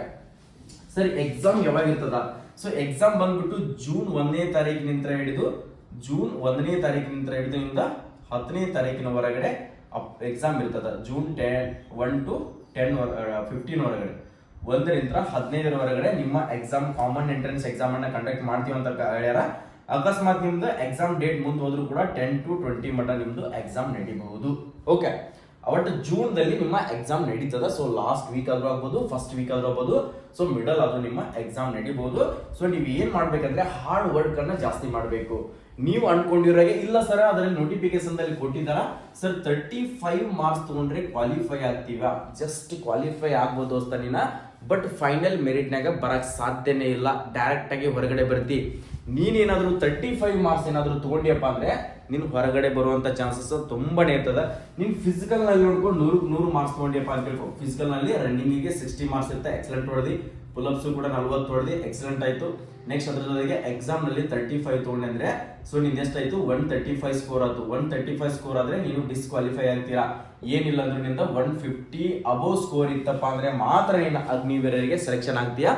A: ಸರಿ, ಎಕ್ಸಾಮ್ ಯಾವಾಗ ಇರ್ತದ? ಸೊ ಎಕ್ಸಾಮ್ ಬಂದ್ಬಿಟ್ಟು ಜೂನ್ 1ನೇ ತಾರೀಕಿನಿಂದ ಹಿಡಿದು ಇಂದ 10ನೇ ತಾರೀಕಿನವರೆಗಡೆ ಎಕ್ಸಾಮ್ ಇರ್ತದ. ಜೂನ್ 1 to 15 ವರೆಗಡೆ, 1ರಿಂದ 15ರವರೆಗಡೆ ನಿಮ್ಮ ಎಕ್ಸಾಮ್, ಕಾಮನ್ ಎಂಟ್ರೆನ್ಸ್ ಎಕ್ಸಾಮ್ ಅನ್ನ ಕಂಡಕ್ಟ್ ಮಾಡ್ತೀವಿ ಅಂತ ಹೇಳ್ಯಾರ. ಅಕಸ್ಮಾತ್ ನಿಮ್ದು ಎಕ್ಸಾಮ್ ಡೇಟ್ ಮುಂದೆ ಹೋದ್ರು ಕೂಡ 10 to 20 ಮಟ್ಟ ನಿಮ್ದು ಎಕ್ಸಾಮ್ ನಡೀಬಹುದು. ಓಕೆ, ಅವತ್ತು ಜೂನ್ ದಲ್ಲಿ ನಿಮ್ಮ ಎಕ್ಸಾಮ್ ನಡೀತದ. ಸೊ ಲಾಸ್ಟ್ ವೀಕ್ ಆದ್ರೂ ಆಗ್ಬೋದು, ಫಸ್ಟ್ ವೀಕ್ ಆದ್ರೂ ಆಗ್ಬೋದು, ಸೊ ಮಿಡಲ್ ಆದ್ರೂ ನಿಮ್ಮ ಎಕ್ಸಾಮ್ ನಡೀಬಹುದು. ಸೊ ನೀವು ಏನ್ ಮಾಡ್ಬೇಕಂದ್ರೆ ಹಾರ್ಡ್ ವರ್ಕ್ ಅನ್ನ ಜಾಸ್ತಿ ಮಾಡಬೇಕು. ನೀವು ಅನ್ಕೊಂಡಿರೋಗೆ ಇಲ್ಲ ಸರ್ ಅದರಲ್ಲಿ ನೋಟಿಫಿಕೇಶನ್ ದಲ್ಲಿ ಕೊಟ್ಟಿದ್ದಾರ ಸರ್ 35 ಮಾರ್ಕ್ಸ್ ತಗೊಂಡ್ರೆ ಕ್ವಾಲಿಫೈ ಆಗ್ತೀವ, ಜಸ್ಟ್ ಕ್ವಾಲಿಫೈ ಆಗ್ಬೋದು ದೋಸ್ತ ನೀನ, ಬಟ್ ಫೈನಲ್ ಮೆರಿಟ್ನಾಗ ಬರಕ್ ಸಾಧ್ಯನೇ ಇಲ್ಲ, ಡೈರೆಕ್ಟ್ ಆಗಿ ಹೊರಗಡೆ ಬರ್ತಿ. ನೀನೇನಾದ್ರೂ 35 ಮಾರ್ಕ್ಸ್ ಏನಾದ್ರು ತಗೊಂಡಿಯಪ್ಪ ಅಂದ್ರೆ ನೀನು ಹೊರಗಡೆ ಬರುವಂತ ಚಾನ್ಸಸ್ ತುಂಬಾನೇ ಇರ್ತದ. ನೀನ್ ಫಿಸಿಕಲ್ ನಲ್ಲಿ ನೋಡ್ಕೊಂಡು 100 ಮಾರ್ಕ್ಸ್ ತಗೊಂಡಿಯಪ್ಪ ಅಂತ ತಿಳ್ಕೊ. ಫಿಸಿಕಲ್ ನಲ್ಲಿ ರನ್ನಿಂಗಿಗೆ 60 ಮಾರ್ಕ್ಸ್ ಇರುತ್ತೆ, ಎಕ್ಸಲೆಂಟ್ ಹೊಡೆದಿ. ಪುಲ್ಅಪ್ಸ್ ಕೂಡ 40 ಹೊಡೆದಿ, ಎಕ್ಸಲೆಂಟ್ ಆಯ್ತು. ನೆಕ್ಸ್ಟ್ ಅದ್ರ ಜೊತೆಗೆ ಎಕ್ಸಾಮ್ ನಲ್ಲಿ 35 ತಗೊಂಡೆ ಅಂದ್ರೆ ಸೊ ನಿನ್ ಎಷ್ಟಾಯ್ತು 135 ಸ್ಕೋರ್ ಆಯ್ತು. 135 ಸ್ಕೋರ್ ಆದ್ರೆ ನೀನು ಡಿಸ್ಕ್ವಾಲಿಫೈ ಆಗ್ತೀರಾ. ಏನಿಲ್ಲ ಅಂದ್ರೆ ನಿಂದ 150 ಅಬೋವ್ ಸ್ಕೋರ್ ಇತ್ತಪ್ಪ ಅಂದ್ರೆ ಮಾತ್ರ ನೀನು ಅಗ್ನಿವೀರರಿಗೆ ಸೆಲೆಕ್ಷನ್ ಆಗ್ತೀಯಾ.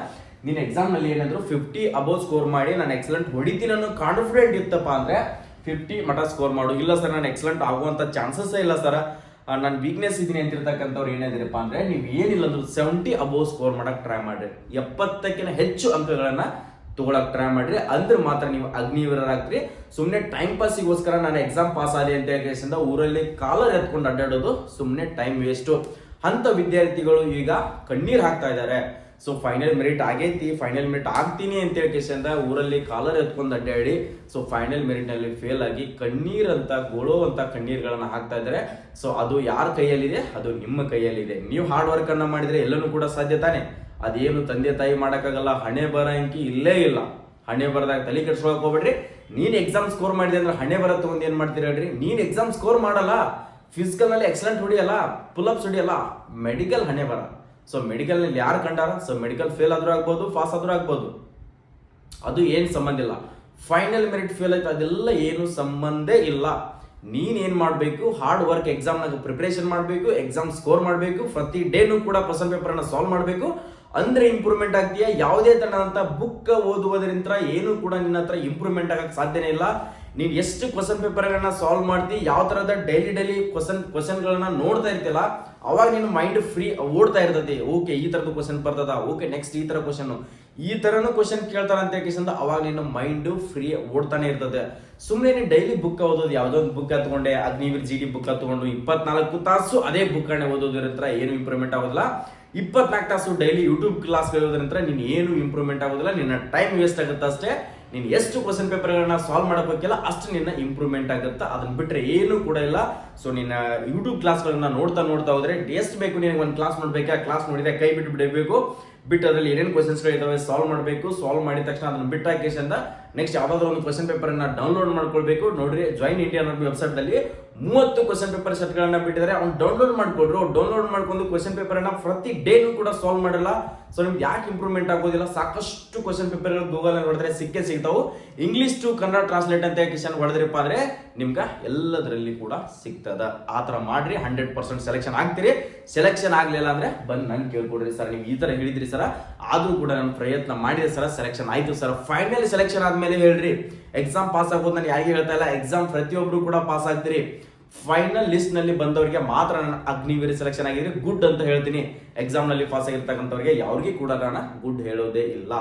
A: ನೀನ್ ಎಕ್ಸಾಮ್ ನಲ್ಲಿ ಏನಾದ್ರು 50 ಅಬೋವ್ ಸ್ಕೋರ್ ಮಾಡಿ ನಾನು ಎಕ್ಸಲೆಂಟ್ ಹೊಡಿತೀನಿ ಅನ್ನೋ ಕಾನ್ಫಿಡೆಂಟ್ ಇತ್ತಪ್ಪ ಅಂದ್ರೆ 50 ಮಟ ಸ್ಕೋರ್ ಮಾಡು. ಇಲ್ಲ ಸರ್ ನಾನು ಎಕ್ಸಲೆಂಟ್ ಆಗುವಂತ ಚಾನ್ಸಸ್ ಇಲ್ಲ ಸರ್, ನಾನು ವೀಕ್ನೆಸ್ ಇದೀನಿ ಅಂತಿರ್ತಕ್ಕಂಥವ್ರು ಏನಿದ್ರಪ್ಪ ಅಂದ್ರೆ ನೀವು ಏನಿಲ್ಲ ಅಂದ್ರೂ 70 ಅಬೋವ್ ಸ್ಕೋರ್ ಮಾಡಕ್ ಟ್ರೈ ಮಾಡ್ರಿ. 70ಕ್ಕಿಂತ ಹೆಚ್ಚು ಅಂಕಗಳನ್ನ ತಗೊಳಕ್ ಟ್ರೈ ಮಾಡ್ರಿ, ಅಂದ್ರೆ ಮಾತ್ರ ನೀವು ಅಗ್ನಿವೀರರಾಗ್ತೀರಿ. ಸುಮ್ನೆ ಟೈಮ್ ಪಾಸಿಗೋಸ್ಕರ ನಾನು ಎಕ್ಸಾಮ್ ಪಾಸ್ ಆದೆ ಅಂತ ಹೇಳಿಂದ ಊರಲ್ಲಿ ಕಾಲರ್ ಎತ್ಕೊಂಡು ಅಡ್ಡಾಡೋದು ಸುಮ್ನೆ ಟೈಮ್ ವೇಸ್ಟ್. ಅಂತ ವಿದ್ಯಾರ್ಥಿಗಳು ಈಗ ಕಣ್ಣೀರ್ ಹಾಕ್ತಾ ಇದ್ದಾರೆ. ಸೊ ಫೈನಲ್ ಮೆರಿಟ್ ಆಗೈತಿ, ಫೈನಲ್ ಮೆರಿಟ್ ಆಗ್ತೀನಿ ಅಂತ ಹೇಳಿಂದ ಊರಲ್ಲಿ ಕಾಲರ್ ಎತ್ಕೊಂಡು ಅಡ್ಡಾಡಿ ಸೊ ಫೈನಲ್ ಮೆರಿಟ್ ನಲ್ಲಿ ಫೇಲ್ ಆಗಿ ಕಣ್ಣೀರ್ ಅಂತ ಗೋಳೋ ಅಂತ ಕಣ್ಣೀರ್ಗಳನ್ನ ಹಾಕ್ತಾ ಇದ್ದಾರೆ. ಸೊ ಅದು ಯಾರ ಕೈಯಲ್ಲಿದೆ? ಅದು ನಿಮ್ಮ ಕೈಯಲ್ಲಿದೆ. ನೀವು ಹಾರ್ಡ್ ವರ್ಕ್ ಅನ್ನ ಮಾಡಿದ್ರೆ ಎಲ್ಲನೂ ಕೂಡ ಸಾಧ್ಯ ತಾನೆ. ಅದೇನು ತಂದೆ ತಾಯಿ ಮಾಡಕ್ಕಾಗಲ್ಲ, ಹಣೆ ಬರ ಅಂಕಿ ಇಲ್ಲೇ ಇಲ್ಲ. ಹಣೆ ಬರದಾಗ ತಲೆ ಕೆಡ್ಸ್ಕೊಳಕ್ ಹೋಗ್ಬೇಡ್ರಿ. ನೀನ್ ಎಕ್ಸಾಮ್ ಸ್ಕೋರ್ ಮಾಡಿದೆ ಅಂದ್ರೆ ಹಣೆ ಬರ ತಗೊಂಡ್ ಏನ್ ಮಾಡ್ತೀರಿ ಹೇಳ್ರಿ? ನೀನ್ ಎಕ್ಸಾಮ್ ಸ್ಕೋರ್ ಮಾಡಲ್ಲ, ಫಿಸಿಕಲ್ ನಲ್ಲಿ ಎಕ್ಸಲೆಂಟ್ ಹೊಡಿಯಲ್ಲ, ಪುಲ್ಅಪ್ಸ್ ಹೊಡಿಯಲ್ಲ, ಮೆಡಿಕಲ್ ಹಣೆ ಬರ. ಸೊ ಮೆಡಿಕಲ್ ನಲ್ಲಿ ಯಾರು ಕಂಡಾರ? ಸೊ ಮೆಡಿಕಲ್ ಫೇಲ್ ಆದ್ರೂ ಆಗ್ಬೋದು, ಪಾಸ್ ಆದ್ರೂ ಆಗ್ಬೋದು, ಅದು ಏನ್ ಸಂಬಂಧ ಇಲ್ಲ. ಫೈನಲ್ ಮೆರಿಟ್ ಫೇಲ್ ಆಯ್ತು ಅದೆಲ್ಲ ಏನು ಸಂಬಂಧೇ ಇಲ್ಲ. ನೀನ್ ಏನ್ ಮಾಡ್ಬೇಕು? ಹಾರ್ಡ್ ವರ್ಕ್ ಎಕ್ಸಾಮ್ ನಾಗ ಪ್ರಿಪರೇಷನ್ ಮಾಡ್ಬೇಕು, ಎಕ್ಸಾಮ್ ಸ್ಕೋರ್ ಮಾಡ್ಬೇಕು, ಪ್ರತಿ ಡೇನು ಕೂಡ ಕ್ವಶನ್ ಪೇಪರ್ ಅನ್ನ ಸಾಲ್ವ್ ಮಾಡ್ಬೇಕು, ಅಂದ್ರೆ ಇಂಪ್ರೂವ್ಮೆಂಟ್ ಆಗ್ತೀಯಾ. ಯಾವುದೇ ತರನಾದಂತ ಬುಕ್ ಓದುವುದರಿಂದ ಏನು ಕೂಡ ನಿನ್ನ ಹತ್ರ ಇಂಪ್ರೂವ್ಮೆಂಟ್ ಆಗಕ್ಕೆ ಸಾಧ್ಯನೇ ಇಲ್ಲ. ನೀನ್ ಎಷ್ಟು ಕ್ವಶನ್ ಪೇಪರ್ ಗಳನ್ನ ಸಾಲ್ವ್ ಮಾಡ್ತಿ, ಯಾವ ತರದ ಡೈಲಿ ಕ್ವಶನ್ ಗಳನ್ನ ನೋಡ್ತಾ ಇರ್ತಿಲ್ಲ, ಅವಾಗ ನಿನ್ನ ಮೈಂಡ್ ಫ್ರೀ ಓಡ್ತಾ ಇರ್ತದೆ. ಓಕೆ ಈ ತರದ ಕ್ವಶನ್ ಬರ್ತದ, ಓಕೆ ನೆಕ್ಸ್ಟ್ ಈ ತರ ಕ್ವಶನ್, ಈ ತರನು ಕ್ವಶನ್ ಕೇಳ್ತಾರ ಅಂತ ಹೇಳಿಂದ ಅವಾಗ ನಿನ್ನ ಮೈಂಡ್ ಫ್ರೀ ಓಡ್ತಾನೆ ಇರ್ತದೆ. ಸುಮ್ಮನೆ ನೀನು ಡೈಲಿ ಬುಕ್ ಓದೋದು, ಯಾವ್ದೋ ಒಂದು ಬುಕ್ ತಗೊಂಡೆ, ಅಗ್ನಿವೀರ್ GD ಬುಕ್ ತಗೊಂಡು 24 ತಾಸು ಅದೇ ಬುಕ್ ಓದೋದ್ರಿಂದ ಏನು ಇಂಪ್ರೂವ್ಮೆಂಟ್ ಆಗೋದಿಲ್ಲ. 24 ತಾಸು ಡೈಲಿ ಯೂಟ್ಯೂಬ್ ಕ್ಲಾಸ್ ಕೇಳೋದ್ರಿಂದ ನೀನ್ ಏನು ಇಂಪ್ರೂವ್ಮೆಂಟ್ ಆಗೋದಿಲ್ಲ, ನಿನ್ನ ಟೈಮ್ ವೇಸ್ಟ್ ಆಗುತ್ತೆ ಅಷ್ಟೇ. ನೀನ್ ಎಷ್ಟು ಕ್ವಶನ್ ಪೇಪರ್ ಗಳನ್ನ ಸಾಲ್ವ್ ಮಾಡಬೇಕಿಲ್ಲ ಅಷ್ಟು ನಿನ್ನ ಇಂಪ್ರೂವ್ಮೆಂಟ್ ಆಗುತ್ತೆ, ಅದನ್ನ ಬಿಟ್ರೆ ಏನು ಕೂಡ ಇಲ್ಲ. ಸೊ ನಿನ್ನ ಯೂಟ್ಯೂಬ್ ಕ್ಲಾಸ್ ಗಳನ್ನ ನೋಡ್ತಾ ಹೋದ್ರೆ ಎಷ್ಟು ಬೇಕು ನಿನಗೆ ಒಂದು ಕ್ಲಾಸ್ ನೋಡ್ಬೇಕು, ಆ ಕ್ಲಾಸ್ ನೋಡಿದ್ರೆ ಕೈ ಬಿಟ್ಟು ಬಿಡಬೇಕು, ಬಿಟ್ಟು ಅದ್ರಲ್ಲಿ ಏನೇನು ಕ್ವಶನ್ಸ್ ಗಳಿದಾವೆ ಸಾಲ್ವ್ ಮಾಡಬೇಕು. ಸಾಲ್ವ್ ಮಾಡಿದ ತಕ್ಷಣ ಅದನ್ನ ಬಿಟ್ಟ ಕೇಸಿಂದ ನೆಕ್ಸ್ಟ್ ಯಾವ್ದಾದ್ರು ಒಂದು ಕ್ವಶನ್ ಪೇಪರ್ ಅನ್ನ ಡೌನ್ಲೋಡ್ ಮಾಡ್ಕೊಳ್ಬೇಕು. ನೋಡ್ರಿ ಜಾಯಿನ್ ಇಂಡಿಯಾ ಅನ್ನೋ ವೆಬ್ಸೈಟ್ ನಲ್ಲಿ 30 ಕ್ವಶನ್ ಪೇಪರ್ ಸೆಟ್ ಗಳನ್ನ ಬಿಟ್ಟಿದ್ದಾರೆ, ಅವ್ನು ಡೌನ್ಲೋಡ್ ಮಾಡ್ಕೊಡ್ರು. ಡೌನ್ಲೋಡ್ ಮಾಡ್ಕೊಂಡು ಕ್ವಶನ್ ಪೇಪರ್ ಅನ್ನ ಪ್ರತಿ ಡೇನು ಕೂಡ ಸಾಲ್ವ್ ಮಾಡಲ್ಲ. ಸೊ ನಿಮ್ಗೆ ಯಾಕೆ ಇಂಪ್ರೂವ್ಮೆಂಟ್ ಆಗೋದಿಲ್ಲ? ಸಾಕಷ್ಟು ಕ್ವಶನ್ ಪೇಪರ್ ಗೂಗಲ್ ನೋಡಿದ್ರೆ ಸಿಗ್ತಾವು. ಇಂಗ್ಲಿಷ್ ಟು ಕನ್ನಡ ಟ್ರಾನ್ಸ್ಲೇಟ್ ಅಂತ ಕ್ವಶನ್ ಹೊಡೆದ್ರಪ್ಪ ಅಂದ್ರೆ ನಿಮ್ಗೆ ಎಲ್ಲದರಲ್ಲಿ ಕೂಡ ಸಿಗ್ತದ. ಆತರ ಮಾಡ್ರಿ, 100% ಸೆಲೆಕ್ಷನ್ ಆಗ್ತೀರಿ. ಸೆಲೆಕ್ಷನ್ ಆಗ್ಲಿಲ್ಲ ಅಂದ್ರೆ ಬಂದ್ ನನ್ ಕೇಳ್ಕೊಡ್ರಿ ಸರ್, ನೀವು ಈ ತರ ಹೇಳಿದ್ರಿ ಸರ್, ಆದ್ರೂ ಕೂಡ ನಾನು ಪ್ರಯತ್ನ ಮಾಡಿದೆ ಸರ್, ಸೆಲೆಕ್ಷನ್ ಆಯ್ತು ಸರ್. ಫೈನಲ್ ಸೆಲೆಕ್ಷನ್ ಆದ್ಮೇಲೆ ಹೇಳ್ರಿ. ಎಕ್ಸಾಮ್ ಪಾಸ್ ಆಗೋದು ನಾನು ಯಾಕೆ ಹೇಳ್ತಾ ಇಲ್ಲ, ಎಕ್ಸಾಮ್ ಪ್ರತಿಯೊಬ್ರು ಕೂಡ ಪಾಸ್ ಆಗ್ತೀರಿ. ಫೈನಲ್ ಲಿಸ್ಟ್ ನಲ್ಲಿ ಬಂದವರಿಗೆ ಮಾತ್ರ ನಾನು ಅಗ್ನಿವೀರ್ ಸೆಲೆಕ್ಷನ್ ಆಗಿದ್ರೆ ಗುಡ್ ಅಂತ ಹೇಳ್ತೀನಿ. ಎಕ್ಸಾಮ್ ನಲ್ಲಿ ಪಾಸ್ ಆಗಿರ್ತಕ್ಕಂಥವ್ರಿಗೆ ಯಾವ್ರಿಗೆ ಕೂಡ ನಾನು ಗುಡ್ ಹೇಳೋದೇ ಇಲ್ಲ.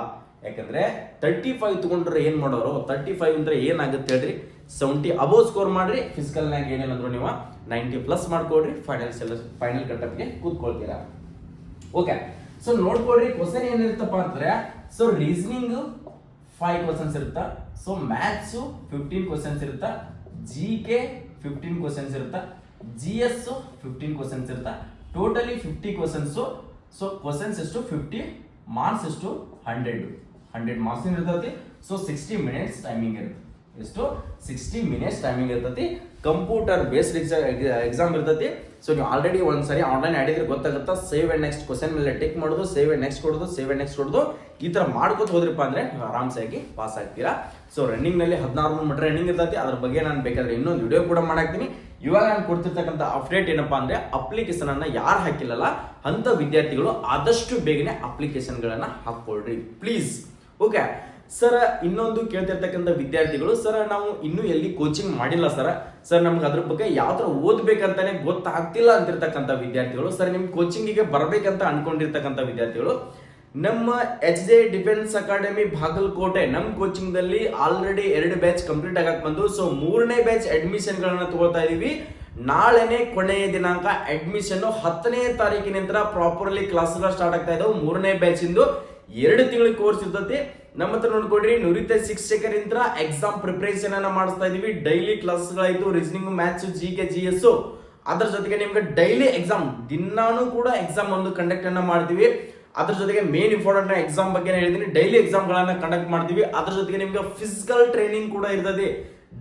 A: ಯಾಕಂದ್ರೆ 35 ತಗೊಂಡ್ರೆ ಏನ್ ಮಾಡೋರು? 35 ಅಂದ್ರೆ ಏನಾಗುತ್ತೆ ಹೇಳ್ರಿ? 70 ಅಬೋವ್ ಸ್ಕೋರ್ ಮಾಡ್ರಿ. ಫಿಸಿಕಲ್ ನಾಗ ಏನೇನಂದ್ರು ನೀವು 90+ ಮಾಡ್ಕೊಡ್ರಿ, ಫೈನಲ್ ಕಟಪ್ಗೆ ಕೂತ್ಕೊಳ್ತೀರಾ. ಓಕೆ, ಸೊ ನೋಡ್ಕೊಡ್ರಿ ಕ್ವಶನ್ ಏನಿರುತ್ತಪ್ಪ ಅಂದ್ರೆ, ಸೊ ರೀಸನಿಂಗ್ 5 ಕ್ವಶನ್ಸ್ ಇರುತ್ತಾ, ಸೊ ಮ್ಯಾಥ್ಸ್ 15 ಕ್ವಶನ್ಸ್ ಇರುತ್ತಾ, GK 15 ಕ್ವಶನ್ಸ್ ಇರುತ್ತಾ, GS 15 ಕ್ವಶನ್ಸ್ ಇರುತ್ತಾ, ಟೋಟಲಿ 50 ಕ್ವಶನ್ಸ್. ಸೊ ಕ್ವಶನ್ಸ್ ಎಷ್ಟು? 50, ಮಾರ್ಕ್ಸ್ ಎಷ್ಟು? 100 ಮಾರ್ಕ್ಸ್ ಇರ್ತೈತಿ. ಸೊ 60 ಮಿನಿಟ್ಸ್ ಟೈಮಿಂಗ್ ಇರುತ್ತೆ. ಎಷ್ಟು? 60 ಮಿನಿಟ್ಸ್ ಟೈಮಿಂಗ್ ಇರ್ತೈತಿ. ಕಂಪ್ಯೂಟರ್ ಬೇಸ್ಡ್ ಎಕ್ಸಾಮ್ ಇರ್ತೈತಿ. ಸೊ ನೀವು ಆಲ್ರೆಡಿ ಒಂದ್ಸರಿ ಆನ್ಲೈನ್ ಆಡಿದ್ರೆ ಗೊತ್ತಾಗುತ್ತಾ, ಸೇವ್ ಅಂಡ್ ನೆಕ್ಸ್ಟ್ ಕ್ವಶನ್ ಮೇಲೆ ಟಿಕ್ ಮಾಡೋದು, ಸೇವ್ ಅಂಡ್ ನೆಕ್ಸ್ಟ್ ಕೊಡೋದು, ಸೇವ್ ಅಂಡ್ ನೆಕ್ಸ್ಟ್ ಕೊಡೋದು, ಈ ತರ ಮಾಡ್ಕೋತ ಹೋದ್ರಪ್ಪ ಅಂದ್ರೆ ನೀವು ಆರಾಮ್ಸಾಗಿ ಪಾಸ್ ಆಗ್ತೀರಾ. ಸೊ ರನ್ನಿಂಗ್ ನಲ್ಲಿ 16 ಮೀಟರ್ ರನ್ನಿಂಗ್ ಇರ್ತೈತಿ. ಅದ್ರ ಬಗ್ಗೆ ನಾನು ಬೇಕಾದ್ರೆ ಇನ್ನೊಂದು ವಿಡಿಯೋ ಕೂಡ ಮಾಡಾಕ್ತೀನಿ. ಇವಾಗ ನಾನು ಕೊಡ್ತಿರ್ತಕ್ಕಂಥ ಅಪ್ಡೇಟ್ ಏನಪ್ಪಾ ಅಂದ್ರೆ, ಅಪ್ಲಿಕೇಶನ್ ಅನ್ನ ಯಾರು ಹಾಕಿಲ್ಲಲ್ಲ ಅಂತ ವಿದ್ಯಾರ್ಥಿಗಳು ಆದಷ್ಟು ಬೇಗನೆ ಅಪ್ಲಿಕೇಶನ್ ಗಳನ್ನ ಹಾಕೊಳ್ರಿ ಪ್ಲೀಸ್. ಓಕೆ, ಸರ್ ಇನ್ನೊಂದು ಕೇಳ್ತಿರ್ತಕ್ಕಂಥ ವಿದ್ಯಾರ್ಥಿಗಳು, ಸರ್ ನಾವು ಇನ್ನೂ ಎಲ್ಲಿ ಕೋಚಿಂಗ್ ಮಾಡಿಲ್ಲ ಸರ್ ನಮ್ಗೆ ಅದ್ರ ಬಗ್ಗೆ ಯಾವ ತರ ಓದ್ಬೇಕಂತಾನೆ ಗೊತ್ತಾಗ್ತಿಲ್ಲ ಅಂತಿರ್ತಕ್ಕಂಥ ವಿದ್ಯಾರ್ಥಿಗಳು, ಸರ್ ನಿಮ್ ಕೋಚಿಂಗಿಗೆ ಬರ್ಬೇಕಂತ ಅನ್ಕೊಂಡಿರ್ತಕ್ಕಂಥ ವಿದ್ಯಾರ್ಥಿಗಳು, ನಮ್ಮ HJ ಡಿಫೆನ್ಸ್ ಅಕಾಡೆಮಿ ಬಾಗಲಕೋಟೆ ನಮ್ಮ ಕೋಚಿಂಗ್ ದಲ್ಲಿ ಆಲ್ರೆಡಿ 2 ಬ್ಯಾಚ್ ಕಂಪ್ಲೀಟ್ ಆಗಕ್ ಬಂದು. ಸೊ 3ನೇ ಬ್ಯಾಚ್ ಅಡ್ಮಿಷನ್ ಗಳನ್ನ ತಗೊಳ್ತಾ ಇದೀವಿ. ನಾಳೆನೆ ಕೊನೆಯ ದಿನಾಂಕ. ಅಡ್ಮಿಷನ್ 10ನೇ ತಾರೀಕಿನ ನಂತರ ಪ್ರಾಪರ್ಲಿ ಕ್ಲಾಸ್ಗಳು ಸ್ಟಾರ್ಟ್ ಆಗ್ತಾ ಇದಾವೆ. 3ನೇ ಬ್ಯಾಚ್ ಇಂದು 2 ತಿಂಗಳ ಕೋರ್ಸ್ ಇರ್ತೈತಿ. ನಮ್ಮ ಹತ್ರ ನೋಡ್ಕೊಡ್ರಿ, ನುರಿತ ಶಿಕ್ಷಕರಿಂದ ಎಕ್ಸಾಮ್ ಪ್ರಿಪರೇಷನ್ ಅನ್ನ ಮಾಡಿಸ್ತಾ ಇದೀವಿ. ಡೈಲಿ ಕ್ಲಾಸ್ಗಳಾಯ್ತು, ರೀಸನಿಂಗ್, ಮ್ಯಾಥ್ಸ್, GK, GS. ಅದ್ರ ಜೊತೆಗೆ ನಿಮ್ಗೆ ಡೈಲಿ ಎಕ್ಸಾಮ್, ದಿನಾನು ಕೂಡ ಎಕ್ಸಾಮ್ ಒಂದು ಕಂಡಕ್ಟ್ ಅನ್ನ ಮಾಡ್ತೀವಿ. ಅದ್ರ ಜೊತೆಗೆ ಮೇನ್ ಇಂಪಾರ್ಟೆಂಟ್ ಎಕ್ಸಾಮ್ ಬಗ್ಗೆ ಹೇಳಿದೀನಿ, ಡೈಲಿ ಎಕ್ಸಾಮ್ ಗಳನ್ನ ಕಂಡಕ್ಟ್ ಮಾಡ್ತೀವಿ. ಅದ್ರ ಜೊತೆಗೆ ನಿಮ್ಗೆ ಫಿಸಿಕಲ್ ಟ್ರೈನಿಂಗ್ ಕೂಡ ಇರ್ತದೆ.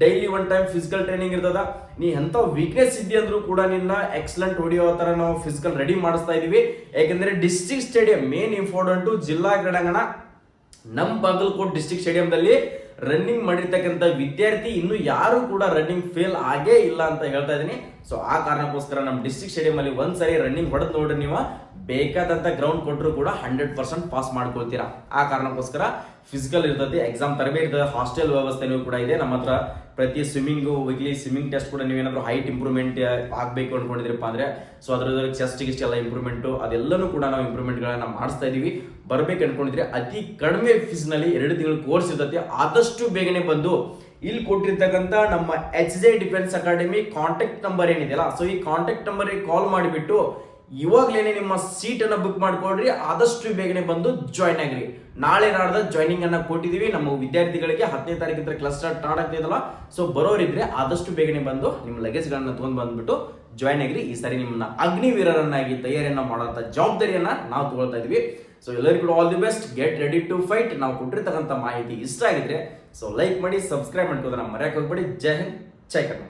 A: ಡೈಲಿ 1 ಟೈಮ್ ಫಿಸಿಕಲ್ ಟ್ರೈನಿಂಗ್ ಇರ್ತದ. ನೀ ಎಂತ ವೀಕ್ನೆಸ್ ಇದೆಯಂದ್ರೂ ಕೂಡ ನಿನ್ನ ಎಕ್ಸಲೆಂಟ್ ಹೊಡಿಯೋ ತರ ನಾವು ಫಿಸಿಕಲ್ ರೆಡಿ ಮಾಡಿಸ್ತಾ ಇದೀವಿ. ಯಾಕಂದ್ರೆ ಡಿಸ್ಟ್ರಿಕ್ಟ್ ಸ್ಟೇಡಿಯಂ ಮೇನ್ ಇಂಪಾರ್ಟೆಂಟ್, ಜಿಲ್ಲಾ ಕ್ರೀಡಾಂಗಣ ನಮ್ಮ ಬಾಗಲಕೋಟ್ ಡಿಸ್ಟ್ರಿಕ್ಟ್ ಸ್ಟೇಡಿಯಂದಲ್ಲಿ ರನ್ನಿಂಗ್ ಮಾಡಿರ್ತಕ್ಕಂಥ ವಿದ್ಯಾರ್ಥಿ ಇನ್ನು ಯಾರು ಕೂಡ ರನ್ನಿಂಗ್ ಫೇಲ್ ಆಗೇ ಇಲ್ಲ ಅಂತ ಹೇಳ್ತಾ ಇದೀನಿ. ಸೊ ಆ ಕಾರಣಕ್ಕೋಸ್ಕರ ನಮ್ಮ ಡಿಸ್ಟ್ರಿಕ್ಟ್ ಸ್ಟೇಡಿಯಂ ಅಲ್ಲಿ ಒಂದ್ಸರಿ ರನ್ನಿಂಗ್ ಹೊಡೆದ್ ನೋಡ್ರಿ, ನೀವು ಬೇಕಾದಂತ ಗ್ರೌಂಡ್ ಕೊಟ್ಟರು ಕೂಡ 100% ಪಾಸ್ ಮಾಡ್ಕೊಳ್ತೀರಾ. ಆ ಕಾರಣಕ್ಕೋಸ್ಕರ ಫಿಸಿಕಲ್ ಇರ್ತದೆ, ಎಕ್ಸಾಮ್ ತರಬೇತಿ ಇರ್ತದೆ, ಹಾಸ್ಟೆಲ್ ವ್ಯವಸ್ಥೆನೂ ಕೂಡ ಇದೆ ನಮ್ಮ ಹತ್ರ. ಪ್ರತಿ ವೀಕ್ಲಿ ಸ್ವಿಮ್ಮಿಂಗ್ ಟೆಸ್ಟ್ ಕೂಡ ನೀವೇನಾದ್ರೂ ಹೈಟ್ ಇಂಪ್ರೂವ್ಮೆಂಟ್ ಆಗ್ಬೇಕು ಅನ್ಕೊಂಡಿದ್ರಪ್ಪ ಅಂದ್ರೆ, ಸೊ ಅದ್ರ ಚೆಸ್ಟ್ ಗಿಸ್ಟ್ ಎಲ್ಲ ಇಂಪ್ರೂವ್ಮೆಂಟ್ ಅದೆಲ್ಲನೂ ಕೂಡ ನಾವು ಇಂಪ್ರೂವ್ಮೆಂಟ್ ಗಳನ್ನ ಮಾಡಿಸ್ತಾ ಇದೀವಿ. ಬರ್ಬೇಕು ಅನ್ಕೊಂಡಿದ್ರೆ ಅತಿ ಕಡಿಮೆ ಫೀಸ್ ನಲ್ಲಿ 2 ತಿಂಗಳ ಕೋರ್ಸ್ ಇರ್ತದೆ. ಆದಷ್ಟು ಬೇಗನೆ ಬಂದು ಇಲ್ಲಿ ಕೊಟ್ಟಿರ್ತಕ್ಕಂಥ ನಮ್ಮ HJ defence academy contact number ಏನಿದೆಯಲ್ಲ, ಸೊ ಈ ಕಾಂಟ್ಯಾಕ್ಟ್ ನಂಬರ್ ಕಾಲ್ ಮಾಡಿಬಿಟ್ಟು ಇವಾಗ್ಲೇನೆ ನಿಮ್ಮ ಸೀಟ್ ಅನ್ನ ಬುಕ್ ಮಾಡ್ಕೊಡ್ರಿ. ಆದಷ್ಟು ಬೇಗನೆ ಬಂದು ಜಾಯ್ನ್ ಆಗ್ರಿ. ನಾಳೆ ನಾಡ್ದ ಜಾಯ್ನಿಂಗ್ ಅನ್ನ ಕೊಟ್ಟಿದೀವಿ ನಮ್ಮ ವಿದ್ಯಾರ್ಥಿಗಳಿಗೆ. 10ನೇ ತಾರೀಕಿಂದ ಕ್ಲಾಸ್ ಸ್ಟಾರ್ಟ್ ಆಗ್ತಿದಲ್ಲ, ಸೊ ಬರೋರಿದ್ರೆ ಆದಷ್ಟು ಬೇಗನೆ ಬಂದು ನಿಮ್ಮ ಲಗೇಜ್ ಗಳನ್ನ ತಗೊಂಡ್ ಬಂದ್ಬಿಟ್ಟು ಜಾಯ್ನ್ ಆಗ್ರಿ. ಈ ಸಾರಿ ನಿಮ್ಮನ್ನ ಅಗ್ನಿವೀರರನ್ನಾಗಿ ತಯಾರಿಯನ್ನ ಮಾಡುವಂತ ಜವಾಬ್ದಾರಿಯನ್ನ ನಾವು ತಗೊಳ್ತಾ ಇದೀವಿ. ಸೊ ಎಲ್ಲರಿಗೂ all the best, get ready to fight. ನಾವು ಕೊಟ್ಟಿರ್ತಕ್ಕಂಥ ಮಾಹಿತಿ ಇಷ್ಟ ಆಗಿದ್ರೆ ಸೊ ಲೈಕ್ ಮಾಡಿ, ಸಬ್ಸ್ಕ್ರೈಬ್ ಮಾಡ್ಕೋದನ್ನ ಮರೆಯಕ್ಕೆ ಹೋಗ್ಬೇಡಿ. ಜೈ ಹಿಂದ್, ಜೈ ಕರ್ನಾಟಕ.